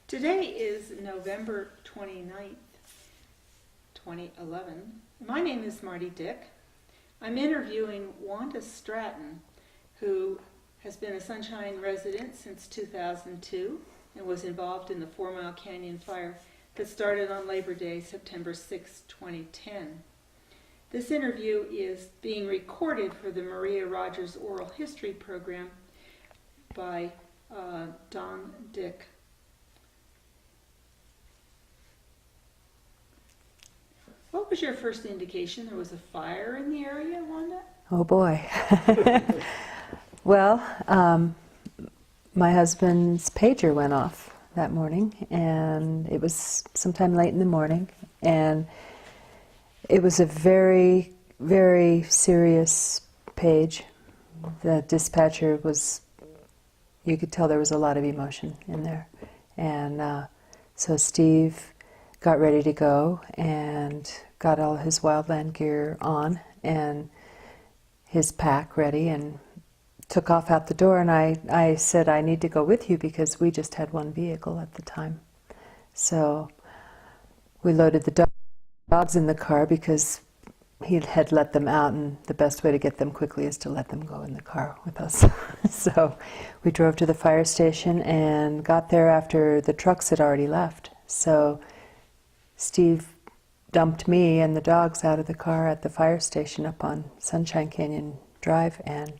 Today is November 29th, 2011. My name is Marty Dick. I'm interviewing Wanda Stratton, who has been a Sunshine resident since 2002 and was involved in the Fourmile Canyon Fire that started on Labor Day, September 6, 2010. This interview is being recorded for the Maria Rogers Oral History Program by Don Dick. What was your first indication there was a fire in the area, Wanda? Oh boy. Well, my husband's pager went off that morning, and it was sometime late in the morning, and it was a very, very serious page. The dispatcher was, you could tell there was a lot of emotion in there. And so Steve got ready to go and got all his wildland gear on and his pack ready and took off out the door. And I said, I need to go with you because we just had one vehicle at the time. So we loaded the dogs in the car because he had let them out, and the best way to get them quickly is to let them go in the car with us. So we drove to the fire station and got there after the trucks had already left. So Steve dumped me and the dogs out of the car at the fire station up on Sunshine Canyon Drive and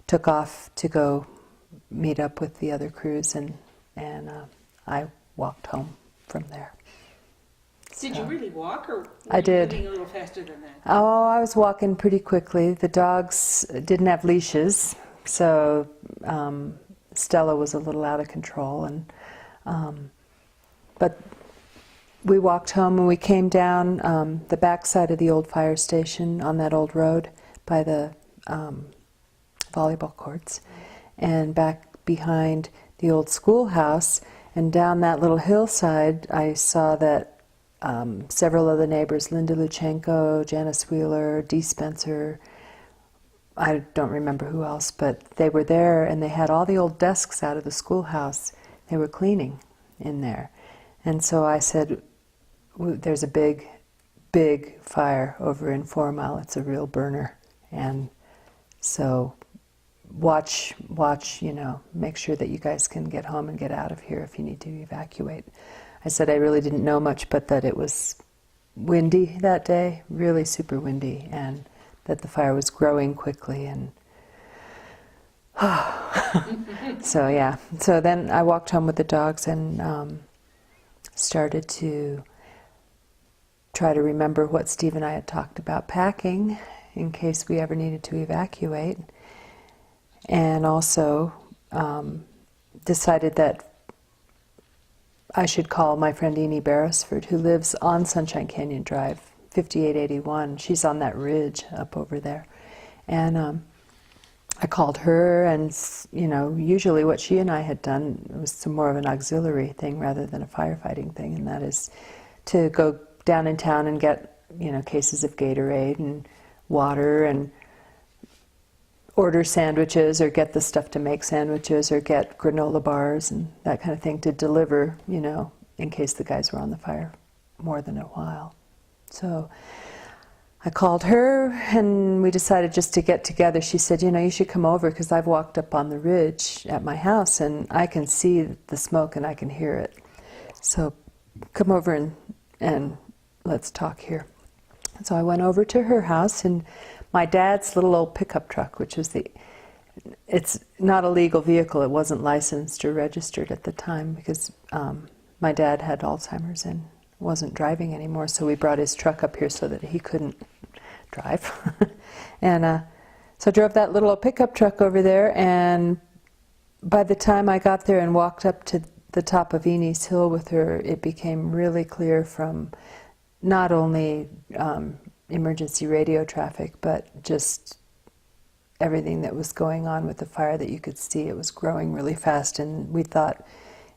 took off to go meet up with the other crews, and I walked home from there. Did you really walk, or were I did. you moving a little faster than that? Oh, I was walking pretty quickly. The dogs didn't have leashes, so Stella was a little out of control, and but we walked home and we came down the backside of the old fire station on that old road by the volleyball courts, and back behind the old schoolhouse, and down that little hillside I saw that several of the neighbors, Linda Luchenko, Janice Wheeler, Dee Spencer, I don't remember who else, but they were there, and they had all the old desks out of the schoolhouse. They were cleaning in there. And so I said, there's a big, big fire over in Fourmile. It's a real burner. And so watch, make sure that you guys can get home and get out of here if you need to evacuate. I said I really didn't know much, but that it was windy that day, really super windy, and that the fire was growing quickly. And so yeah, so then I walked home with the dogs and started to try to remember what Steve and I had talked about packing in case we ever needed to evacuate, and also decided that I should call my friend Eni Beresford, who lives on Sunshine Canyon Drive, 5881. She's on that ridge up over there. And I called her, and usually what she and I had done was some more of an auxiliary thing rather than a firefighting thing, and that is to go down in town and get cases of Gatorade and water and order sandwiches or get the stuff to make sandwiches or get granola bars and that kind of thing to deliver, in case the guys were on the fire more than a while. So I called her and we decided just to get together. She said, you should come over because I've walked up on the ridge at my house and I can see the smoke and I can hear it. So come over and let's talk here. So I went over to her house, and my dad's little old pickup truck, which was it's not a legal vehicle, it wasn't licensed or registered at the time because my dad had Alzheimer's and wasn't driving anymore, so we brought his truck up here so that he couldn't drive. And so I drove that little old pickup truck over there, and by the time I got there and walked up to the top of Eni's Hill with her, it became really clear from not only emergency radio traffic, but just everything that was going on with the fire that you could see. It was growing really fast, and we thought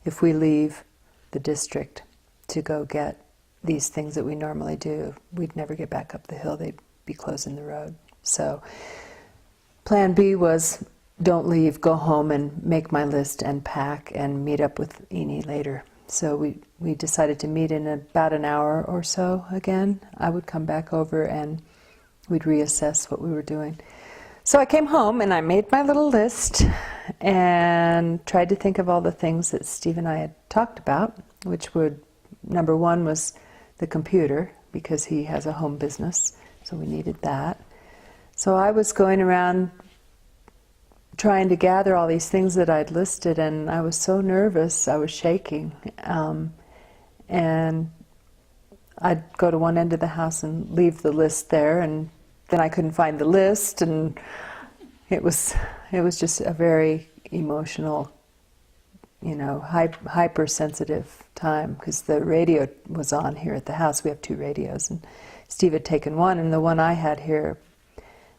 if we leave the district to go get these things that we normally do, we'd never get back up the hill. They'd be closing the road. So plan B was don't leave, go home and make my list and pack and meet up with Eni later. So we decided to meet in about an hour or so again. I would come back over and we'd reassess what we were doing. So I came home and I made my little list and tried to think of all the things that Steve and I had talked about, which would, number one was the computer, because he has a home business, so we needed that. So I was going around trying to gather all these things that I'd listed, and I was so nervous, I was shaking. And I'd go to one end of the house and leave the list there, and then I couldn't find the list, and it was just a very emotional, hypersensitive time, because the radio was on here at the house. We have 2 radios, and Steve had taken one, and the one I had here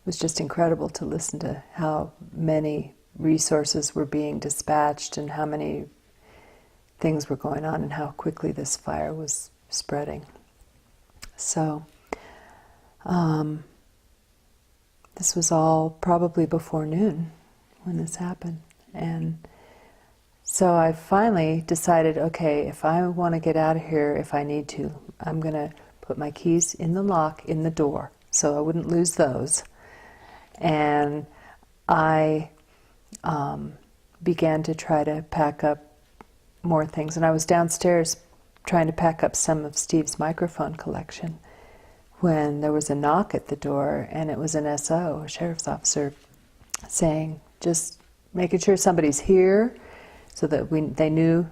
was just incredible to listen to how many resources were being dispatched and how many things were going on and how quickly this fire was spreading. So this was all probably before noon when this happened. And so I finally decided, okay, if I want to get out of here, if I need to, I'm going to put my keys in the lock in the door so I wouldn't lose those. And I began to try to pack up more things. And I was downstairs trying to pack up some of Steve's microphone collection when there was a knock at the door, and it was an SO, a sheriff's officer, saying, just making sure somebody's here so that they knew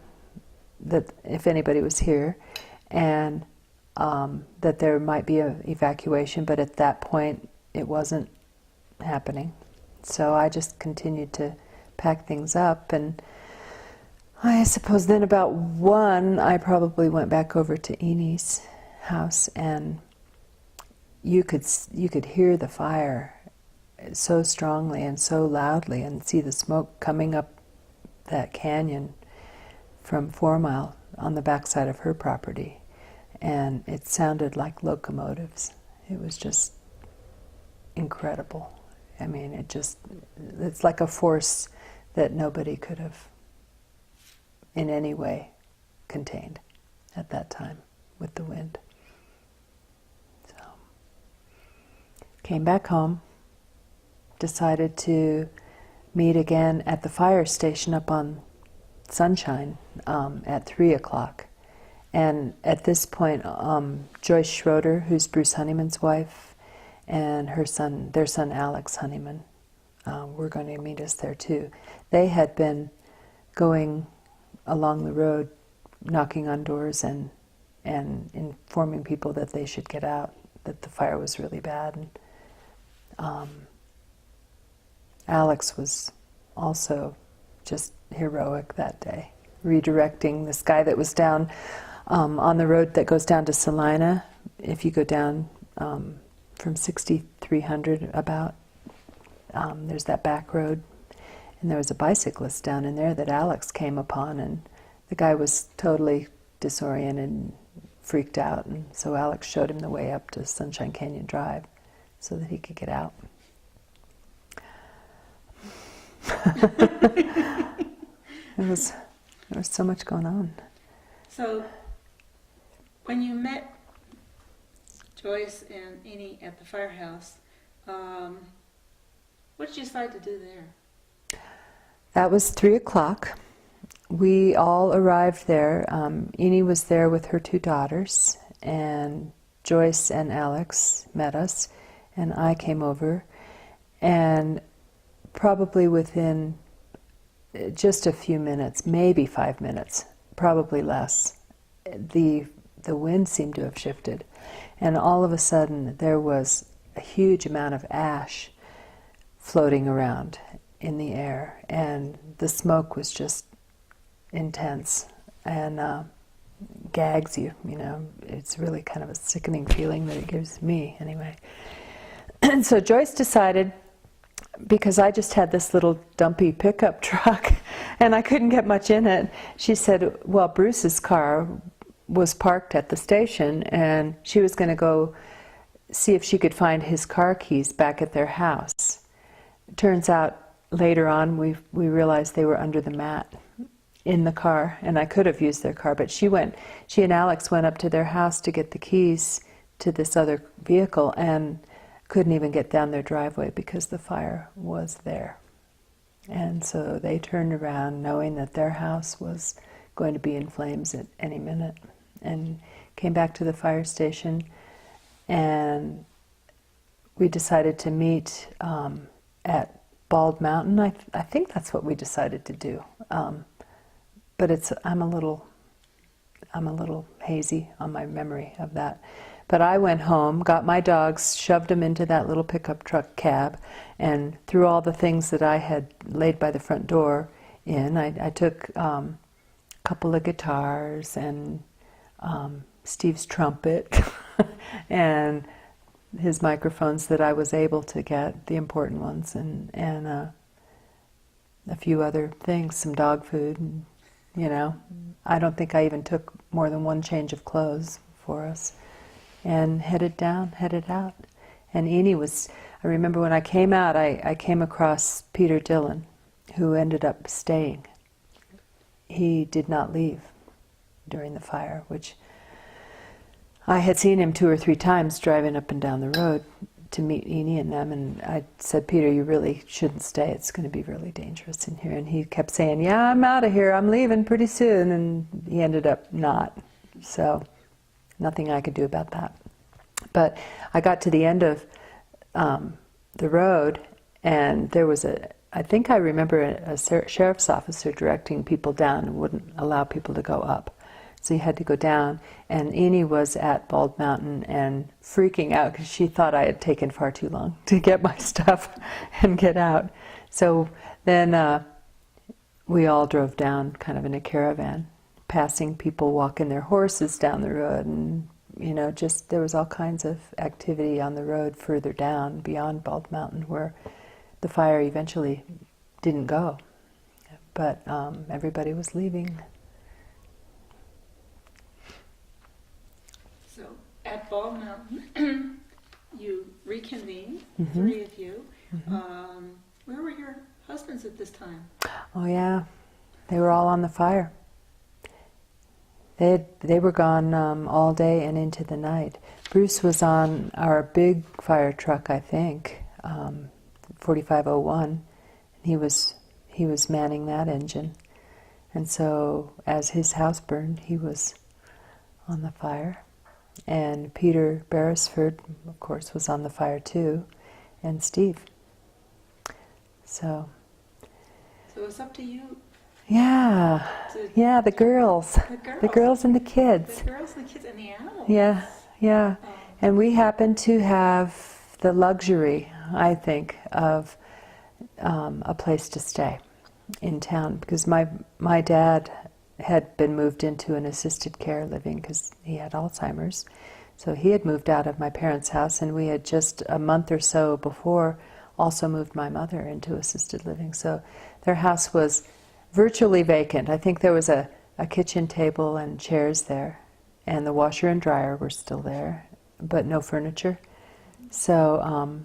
that if anybody was here, and that there might be an evacuation, but at that point it wasn't happening. So I just continued to pack things up, and I suppose then about 1 I probably went back over to Eni's house, and you could hear the fire so strongly and so loudly, and see the smoke coming up that canyon from Fourmile on the backside of her property, and it sounded like locomotives. It was just incredible. I mean, it's like a force that nobody could have in any way contained at that time with the wind. So, came back home, decided to meet again at the fire station up on Sunshine at 3 o'clock. And at this point, Joyce Schroeder, who's Bruce Honeyman's wife, and their son Alex Honeyman, were going to meet us there too. They had been going along the road, knocking on doors and informing people that they should get out, that the fire was really bad. And Alex was also just heroic that day, redirecting this guy that was down on the road that goes down to Salina. If you go down from 6300 about, there's that back road, and there was a bicyclist down in there that Alex came upon, and the guy was totally disoriented and freaked out, and so Alex showed him the way up to Sunshine Canyon Drive so that he could get out. There was so much going on. So when you met Joyce and Eni at the firehouse, what did you decide to do there? That was 3 o'clock. We all arrived there. Eni was there with her 2 daughters, and Joyce and Alex met us, and I came over, and probably within just a few minutes, maybe 5 minutes, probably less, the wind seemed to have shifted, and all of a sudden there was a huge amount of ash floating around in the air, and the smoke was just intense and gags you, it's really kind of a sickening feeling that it gives me anyway. And so Joyce decided, because I just had this little dumpy pickup truck and I couldn't get much in it, she said, well, Bruce's car was parked at the station and she was going to go see if she could find his car keys back at their house. It turns out later on, we realized they were under the mat in the car, and I could have used their car, but she and Alex went up to their house to get the keys to this other vehicle and couldn't even get down their driveway because the fire was there. And so they turned around knowing that their house was going to be in flames at any minute, and came back to the fire station, and we decided to meet at Bald Mountain. I think that's what we decided to do. But I'm a little hazy on my memory of that. But I went home, got my dogs, shoved them into that little pickup truck cab, and threw all the things that I had laid by the front door in. I took a couple of guitars and Steve's trumpet and his microphones that I was able to get, the important ones, and a few other things, some dog food, and, you know. I don't think I even took more than one change of clothes for us, and headed out. And I remember when I came out, I came across Peter Dillon, who ended up staying. He did not leave during the fire, which I had seen him 2 or 3 times driving up and down the road to meet Enid and them, and I said, Peter, you really shouldn't stay. It's going to be really dangerous in here. And he kept saying, yeah, I'm out of here. I'm leaving pretty soon. And he ended up not. So nothing I could do about that. But I got to the end of the road, and there was I think I remember a sheriff's officer directing people down and wouldn't allow people to go up. So you had to go down, and Enid was at Bald Mountain and freaking out because she thought I had taken far too long to get my stuff and get out. So then we all drove down kind of in a caravan, passing people walking their horses down the road, and just there was all kinds of activity on the road further down beyond Bald Mountain where the fire eventually didn't go. But everybody was leaving. So at Bald Mountain, you reconvened, the 3 of you. Where were your husbands at this time? Oh yeah, they were all on the fire. They were gone all day and into the night. Bruce was on our big fire truck, I think, 4501. He was manning that engine, and so as his house burned, he was on the fire. And Peter Beresford, of course, was on the fire too, and Steve. So it's up to you. Yeah, the girls. The girls and the kids. The girls and the kids and the animals. Yeah. And we happened to have the luxury, I think, of a place to stay in town, because my dad had been moved into an assisted care living because he had Alzheimer's. So he had moved out of my parents' house, and we had just a month or so before also moved my mother into assisted living. So their house was virtually vacant. I think there was a kitchen table and chairs there, and the washer and dryer were still there, but no furniture. So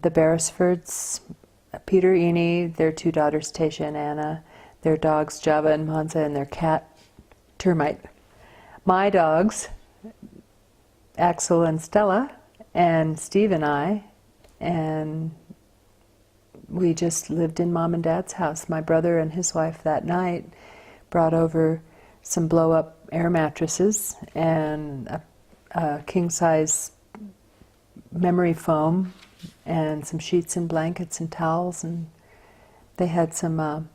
the Beresfords, Peter, Enid, their 2 daughters, Tasha and Anna, their dogs, Java and Monza, and their cat, Termite. My dogs, Axel and Stella, and Steve and I, and we just lived in Mom and Dad's house. My brother and his wife that night brought over some blow-up air mattresses and a king-size memory foam and some sheets and blankets and towels, and they had some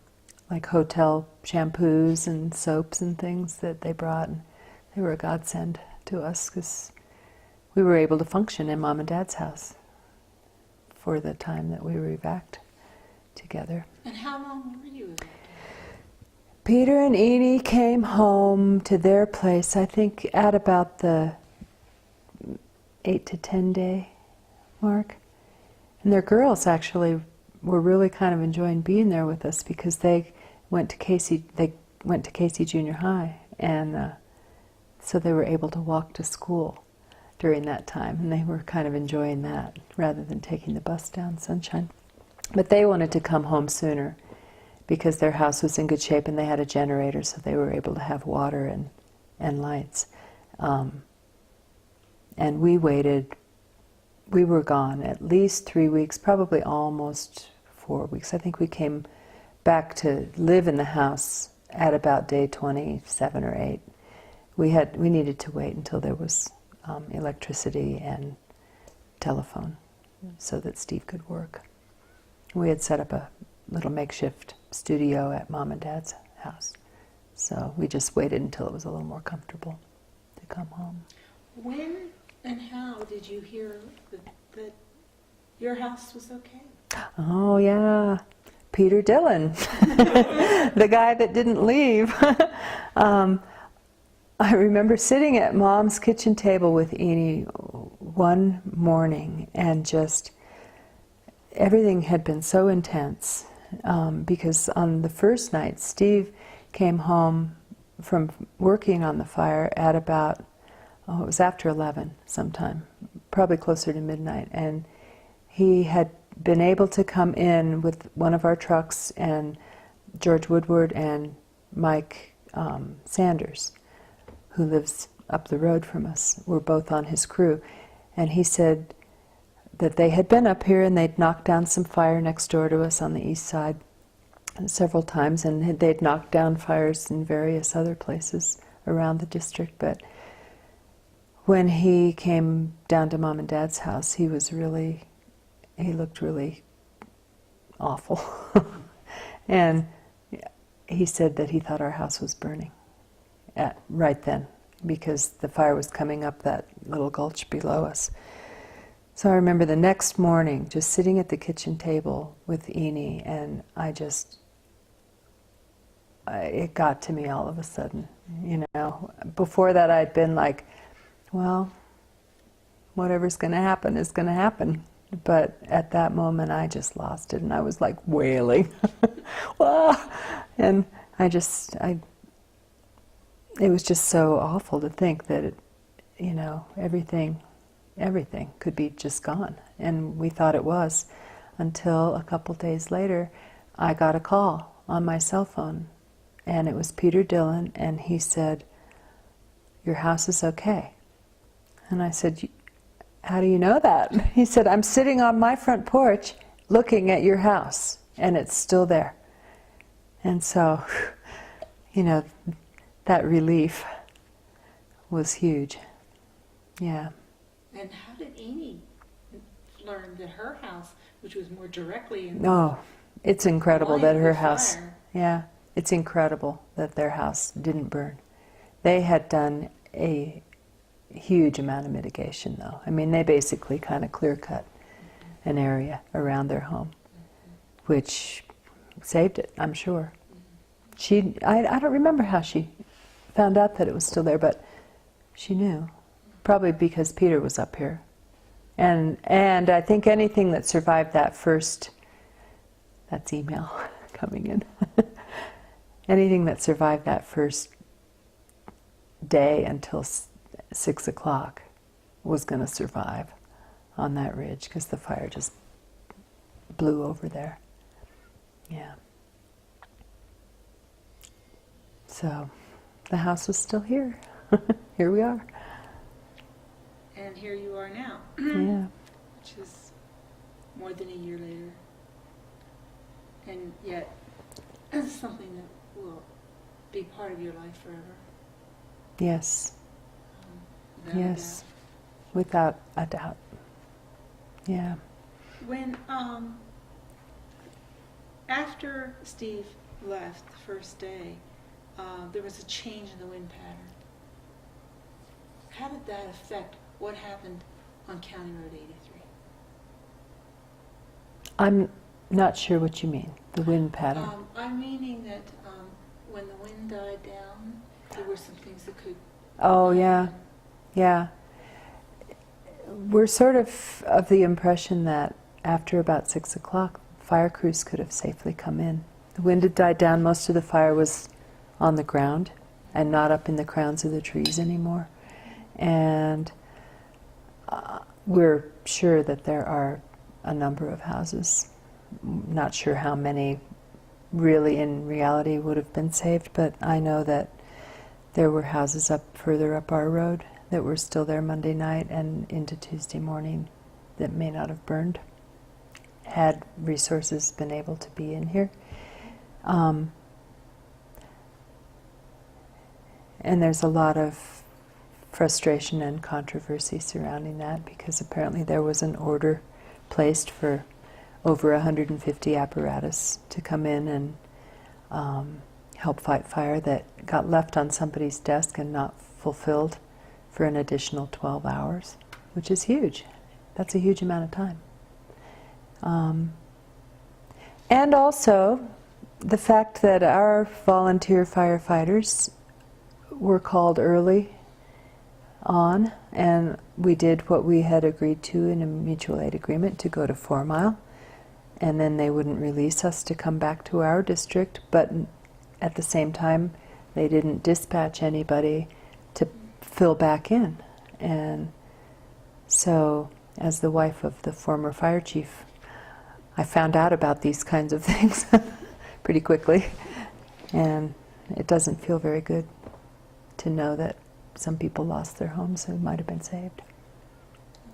like hotel shampoos and soaps and things that they brought. And they were a godsend to us because we were able to function in Mom and Dad's house for the time that we were evac together. And how long were you evac? Peter and Enid came home to their place, I think, at about the 8 to 10 day mark. And their girls actually were really kind of enjoying being there with us because they went to Casey Junior High, and so they were able to walk to school during that time, and they were kind of enjoying that rather than taking the bus down Sunshine. But they wanted to come home sooner because their house was in good shape and they had a generator, so they were able to have water and lights. And we waited. We were gone at least 3 weeks, probably almost 4 weeks. I think we came back to live in the house at about day 27 or 8. We needed to wait until there was electricity and telephone so that Steve could work. We had set up a little makeshift studio at Mom and Dad's house. So we just waited until it was a little more comfortable to come home. When and how did you hear that your house was okay? Oh, yeah. Peter Dillon, the guy that didn't leave. I remember sitting at Mom's kitchen table with Eni one morning, and just everything had been so intense because on the first night, Steve came home from working on the fire at about, it was after 11 sometime, probably closer to midnight, and he had been able to come in with one of our trucks, and George Woodward and Mike Sanders, who lives up the road from us, were both on his crew. And he said that they had been up here and they'd knocked down some fire next door to us on the east side several times, and they'd knocked down fires in various other places around the district. But when he came down to Mom and Dad's house, he looked really awful. And he said that he thought our house was burning right then, because the fire was coming up that little gulch below us. So I remember the next morning just sitting at the kitchen table with Eni, and it got to me all of a sudden, Before that I'd been like, well, whatever's going to happen is going to happen. But at that moment I just lost it, and I was like wailing. And it was just so awful to think that, everything could be just gone. And we thought it was, until a couple days later, I got a call on my cell phone, and it was Peter Dillon, and he said, "Your house is okay." And I said, "How do you know that?" He said, "I'm sitting on my front porch looking at your house, and it's still there." And so, that relief was huge. Yeah. And how did Eni learn that her house, which was more directly in it's incredible that her house, fire. Yeah, it's incredible that their house didn't burn. They had done a huge amount of mitigation, though. I mean, they basically kind of clear-cut an area around their home, which saved it, I'm sure. I don't remember how she found out that it was still there, but she knew. Probably because Peter was up here. And I think anything that survived that first, that's email coming in. Anything that survived that first day until 6 o'clock was going to survive on that ridge, because the fire just blew over there. Yeah. So the house was still here. Here we are. And here you are now. Yeah. Which is more than a year later. And yet, it's something that will be part of your life forever. Yes. Without Yes. Without a doubt. Yeah. When, after Steve left the first day, there was a change in the wind pattern. How did that affect what happened on County Road 83? I'm not sure what you mean, the wind pattern. I'm meaning that when the wind died down, there were some things that could... Oh, yeah. Yeah. We're sort of the impression that after about 6 o'clock, fire crews could have safely come in. The wind had died down. Most of the fire was on the ground and not up in the crowns of the trees anymore. And we're sure that there are a number of houses Not sure how many really in reality would have been saved, but I know that there were houses further up our road that were still there Monday night and into Tuesday morning that may not have burned had resources been able to be in here. And there's a lot of frustration and controversy surrounding that, because apparently there was an order placed for over 150 apparatus to come in and help fight fire that got left on somebody's desk and not fulfilled for an additional 12 hours, which is huge. That's a huge amount of time. And also the fact that our volunteer firefighters were called early on, and we did what we had agreed to in a mutual aid agreement to go to Fourmile, and then they wouldn't release us to come back to our district, but at the same time they didn't dispatch anybody to fill back in. And so, as the wife of the former fire chief, I found out about these kinds of things pretty quickly, and it doesn't feel very good to know that some people lost their homes who might have been saved.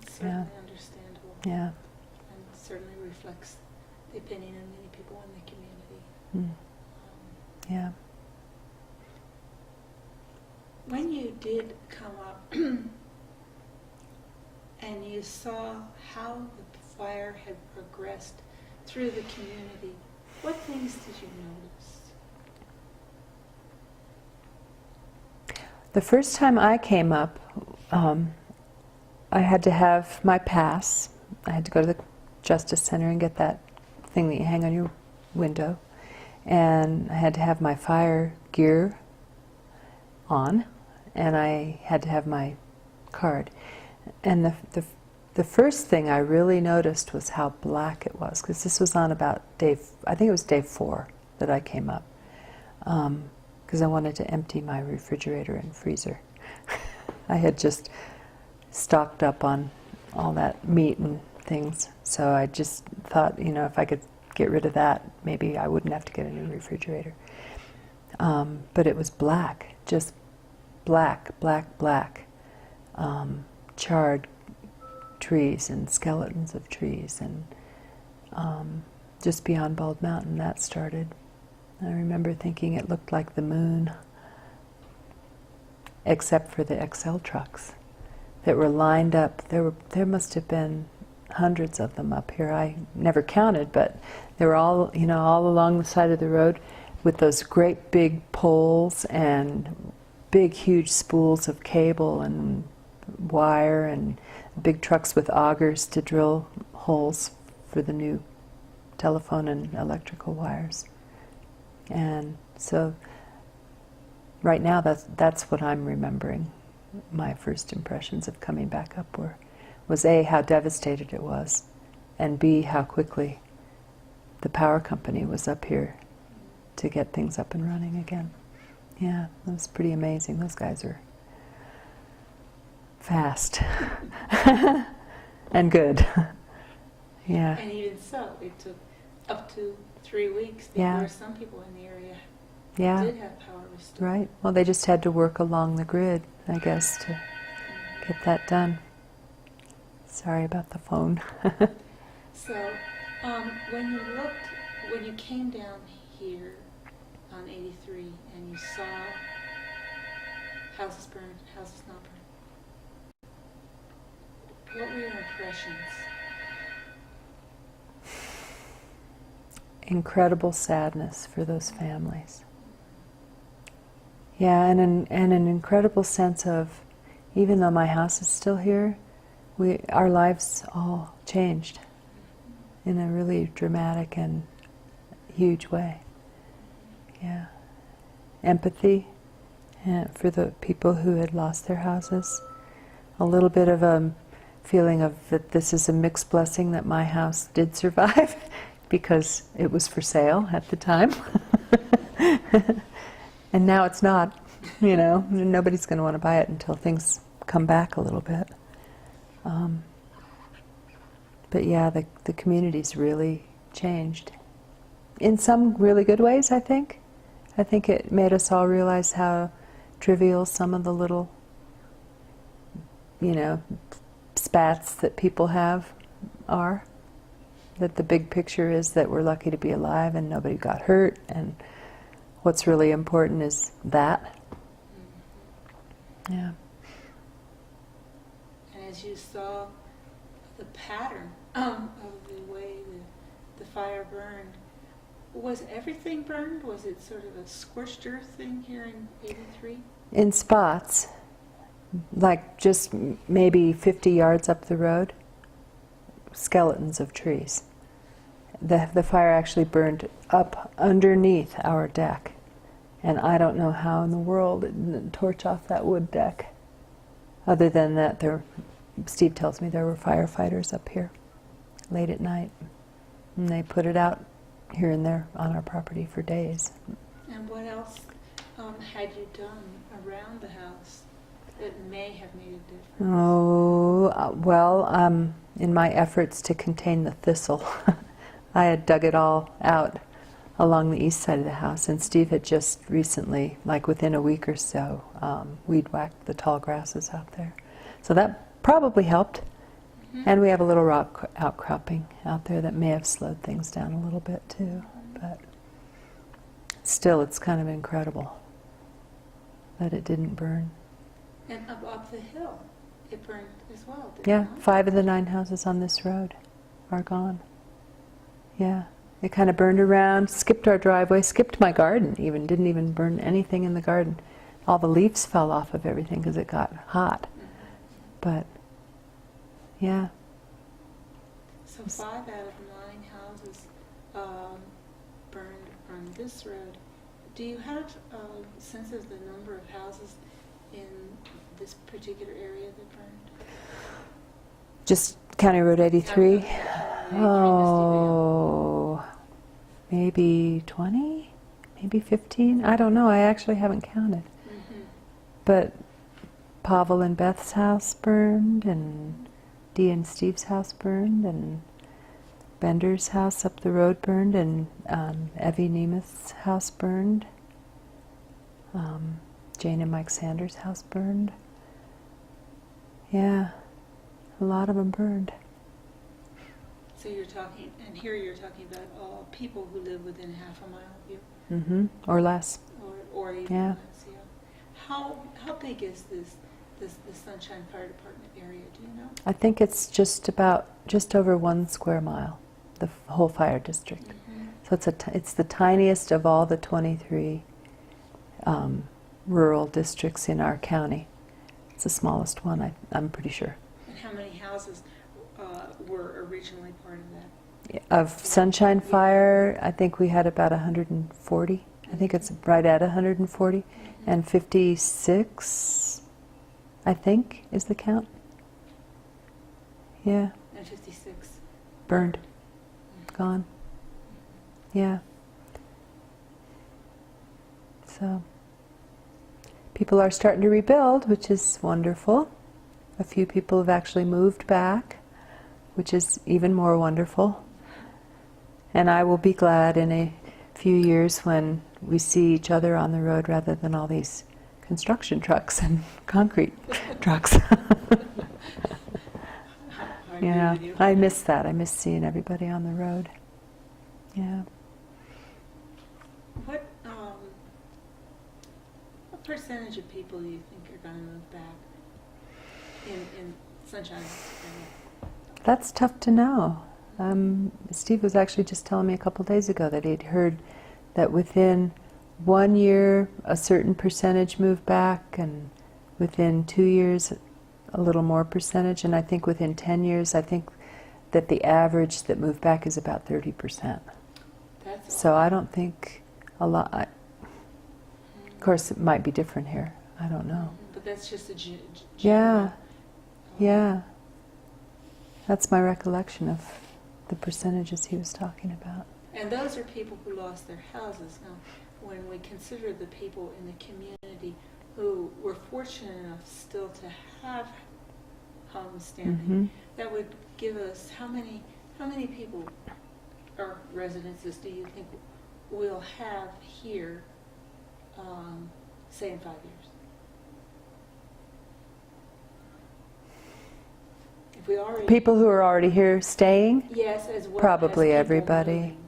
It's certainly understandable. Yeah. And certainly reflects the opinion of many people in the community. Yeah. When you did come up and you saw how the fire had progressed through the community, what things did you notice? The first time I came up, I had to have my pass. I had to go to the Justice Center and get that thing that you hang on your window. And I had to have my fire gear on, and I had to have my card. And the first thing I really noticed was how black it was, because this was on about I think it was day 4 that I came up, because I wanted to empty my refrigerator and freezer. I had just stocked up on all that meat and things, so I just thought, if I could get rid of that, maybe I wouldn't have to get a new refrigerator. But it was black, just black, black, black. Charred trees and skeletons of trees, and just beyond Bald Mountain that started. I remember thinking it looked like the moon, except for the XL trucks that were lined up. There must have been hundreds of them up here. I never counted, but they were all along the side of the road with those great big poles and big huge spools of cable and wire, and big trucks with augers to drill holes for the new telephone and electrical wires. And so right now that's what I'm remembering. My first impressions of coming back up was A, how devastated it was, and B, how quickly the power company was up here to get things up and running again. Yeah, it was pretty amazing. Those guys are fast and good. Yeah. And even so, it took up to 3 weeks before Yeah. some people in the area Yeah. did have power restored. Right. Well, they just had to work along the grid, I guess, to get that done. Sorry about the phone. So, when you came down here on 83 and you saw houses burned, houses not burned, what were your impressions? Incredible sadness for those families. Yeah, and an incredible sense of, even though my house is still here, our lives all changed in a really dramatic and huge way. Yeah. Empathy for the people who had lost their houses. A little bit of a feeling of that this is a mixed blessing that my house did survive because it was for sale at the time. And now it's not, nobody's going to want to buy it until things come back a little bit. But yeah, the community's really changed. In some really good ways, I think. I think it made us all realize how trivial some of the little, spats that people have are. That the big picture is that we're lucky to be alive and nobody got hurt, and what's really important is that. Yeah. And as you saw the pattern of the way the fire burned, was everything burned? Was it sort of a scorched earth thing here in 83? In spots, like just maybe 50 yards up the road, skeletons of trees. The fire actually burned up underneath our deck. And I don't know how in the world it didn't torch off that wood deck. Other than that, Steve tells me there were firefighters up here late at night. And they put it out here and there on our property for days. And what else had you done around the house that may have made a difference? Oh, well, in my efforts to contain the thistle, I had dug it all out along the east side of the house, and Steve had just recently, like within a week or so, weed whacked the tall grasses out there. So that probably helped. Mm-hmm. And we have a little rock outcropping out there that may have slowed things down a little bit too. But still, it's kind of incredible that it didn't burn. And up the hill, it burned as well, didn't Yeah, it? 5 of the 9 houses on this road are gone. Yeah, it kind of burned around, skipped our driveway, skipped my garden even, didn't even burn anything in the garden. All the leaves fell off of everything because it got hot. But, yeah. So 5 out of 9 houses burned on this road. Do you have a sense of the number of houses in this particular area that burned? Just County Road 83? County Road 83, Oh, maybe 20? Maybe 15? I don't know. I actually haven't counted. Mm-hmm. But Pavel and Beth's house burned, and Dee and Steve's house burned, and Bender's house up the road burned, and Evie Nemeth's house burned. Jane and Mike Sanders' house burned. Yeah, a lot of them burned. So you're talking, and here you're talking about all people who live within half a mile of you. Mm-hmm. Or less. Or even Yeah. less, yeah. How big is this Sunshine Fire Department area, do you know? I think it's just over 1 square mile, the whole fire district. Mm-hmm. So it's the tiniest of all the 23 rural districts in our county. It's the smallest one, I'm pretty sure. And how many houses were originally part of that? Of Sunshine Fire, I think we had about 140. I think it's right at 140. Mm-hmm. And 56, I think, is the count. Yeah. And 56. Burned. Mm-hmm. Gone. Yeah. So, people are starting to rebuild, which is wonderful. A few people have actually moved back, which is even more wonderful. And I will be glad in a few years when we see each other on the road rather than all these construction trucks and concrete trucks. Yeah, I miss that. I miss seeing everybody on the road. Yeah. What percentage of people do you think are going to move back in Sunshine? That's tough to know. Steve was actually just telling me a couple days ago that he'd heard that within 1 year a certain percentage moved back, and within 2 years a little more percentage, and I think within 10 years, I think that the average that moved back is about 30%. So I don't think a lot. Of course, it might be different here. I don't know. But that's just a yeah, yeah. That's my recollection of the percentages he was talking about. And those are people who lost their houses. Now, when we consider the people in the community who were fortunate enough still to have homes standing, Mm-hmm. that would give us how many people or residences do you think we'll have here, say in 5 years? If we already People who are already here staying? yes, as well Probably as people everybody. moving.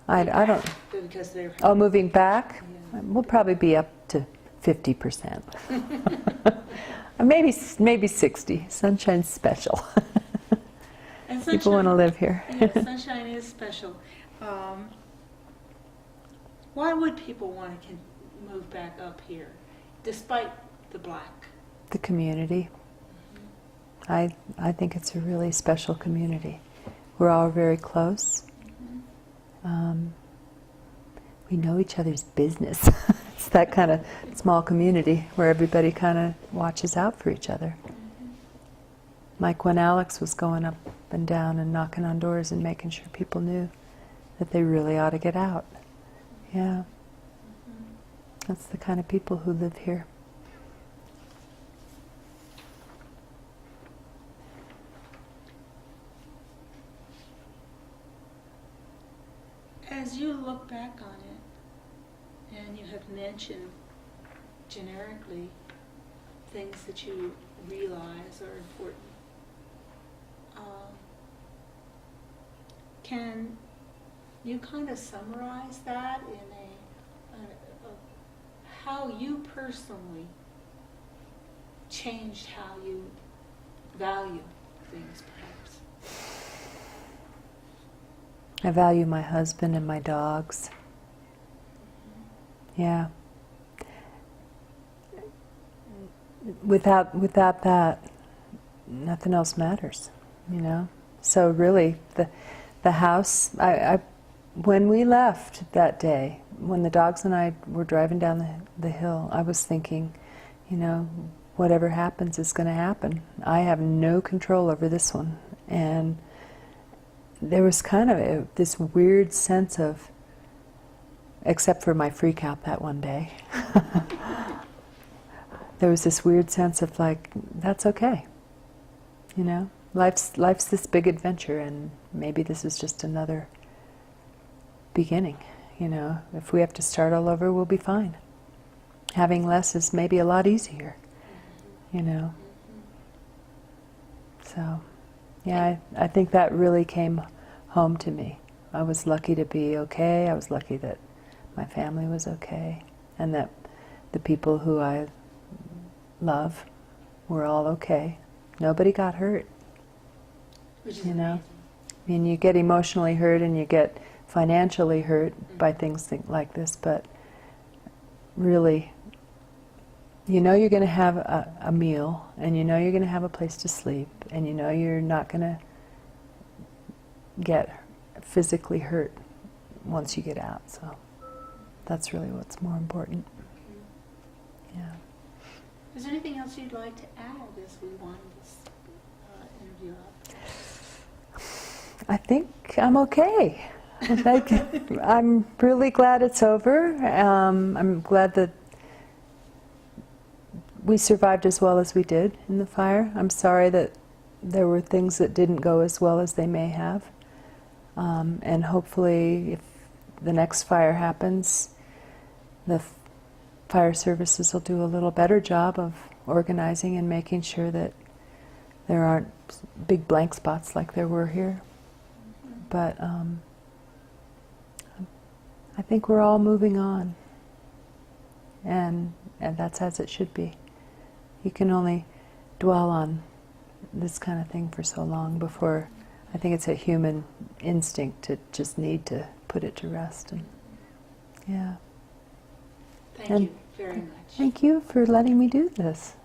I don't. Because they're Oh, moving back? Yeah. We'll probably be up to 50%. maybe 60. Sunshine's special. And People want to live here. Yeah, sunshine is special. Why would people want to move back up here, despite the black? The community. I think it's a really special community. We're all very close. We know each other's business. It's that kind of small community where everybody kind of watches out for each other. Like when Alex was going up and down and knocking on doors and making sure people knew that they really ought to get out. Yeah. That's the kind of people who live here. As you look back on it, and you have mentioned generically things that you realize are important, can you kind of summarize that in how you personally changed how you value things, perhaps? I value my husband and my dogs. Yeah. Without that, nothing else matters, you know. So really, the house. When we left that day, when the dogs and I were driving down the hill, I was thinking, you know, whatever happens is going to happen. I have no control over this one, and there was kind of this weird sense of, except for my freak out that one day, there was this weird sense of like, that's okay. You know, life's this big adventure, and maybe this is just another beginning. You know, if we have to start all over, we'll be fine. Having less is maybe a lot easier, you know. So, yeah, I think that really came home to me. I was lucky to be okay. I was lucky that my family was okay, and that the people who I love were all okay. Nobody got hurt. Which is you know, amazing. I mean, you get emotionally hurt and you get financially hurt by things like this, but really, you know you're going to have a meal, and you know you're going to have a place to sleep, and you know you're not going to get physically hurt once you get out. So that's really what's more important. Yeah. Is there anything else you'd like to add as we wind this interview up? I think I'm okay. I'm really glad it's over. I'm glad that we survived as well as we did in the fire. I'm sorry that there were things that didn't go as well as they may have. And hopefully, if the next fire happens, the fire services will do a little better job of organizing and making sure that there aren't big blank spots like there were here. But I think we're all moving on, and that's as it should be. You can only dwell on this kind of thing for so long before, I think it's a human instinct to just need to put it to rest. And yeah. Thank And you very much. Thank you for letting me do this.